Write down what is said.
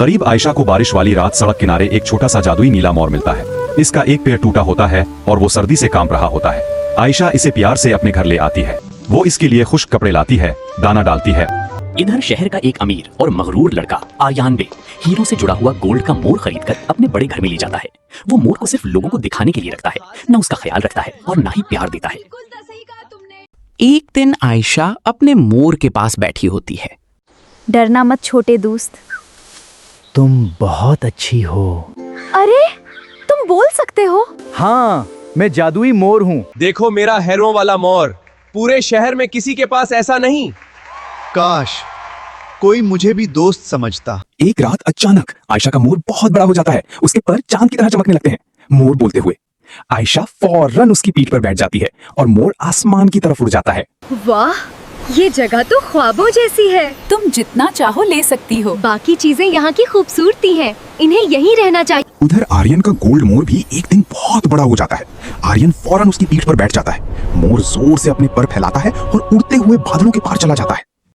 गरीब आयशा को बारिश वाली रात सड़क किनारे एक छोटा सा जादुई नीला मोर मिलता है। इसका एक पैर टूटा होता है और वो सर्दी से कांप रहा होता है। आयशा इसे प्यार से अपने घर ले आती है। वो इसके लिए खुश्क कपड़े लाती है, दाना डालती है। इधर शहर का एक अमीर और मगरूर लड़का आयान बे हीरो से जुड़ा हुआ गोल्ड का मोर खरीदकर अपने बड़े घर में ले जाता है। वो मोर को सिर्फ लोगों को दिखाने के लिए रखता है, न उसका ख्याल रखता है और न ही प्यार देता है। एक दिन आयशा अपने मोर के पास बैठी होती है। डरना मत छोटे दोस्त। तुम बहुत अच्छी हो। अरे तुम बोल सकते हो? हाँ, मैं जादुई मोर हूँ। देखो मेरा हैरों वाला मोर, पूरे शहर में किसी के पास ऐसा नहीं। काश कोई मुझे भी दोस्त समझता। एक रात अचानक आयशा का मोर बहुत बड़ा हो जाता है। उसके पर चांद की तरह चमकने लगते हैं। मोर बोलते हुए आयशा फौरन उसकी पीठ पर बैठ जाती है और मोर आसमान की तरफ उड़ जाता है। वाह, ये जगह तो ख्वाबों जैसी है। तुम जितना चाहो ले सकती हो। बाकी चीजें यहाँ की खूबसूरती हैं, इन्हें यहीं रहना चाहिए। उधर आर्यन का गोल्ड मोर भी एक दिन बहुत बड़ा हो जाता है। आर्यन फौरन उसकी पीठ पर बैठ जाता है। मोर जोर से अपने पर फैलाता है और उड़ते हुए बादलों के पार चला जाता है।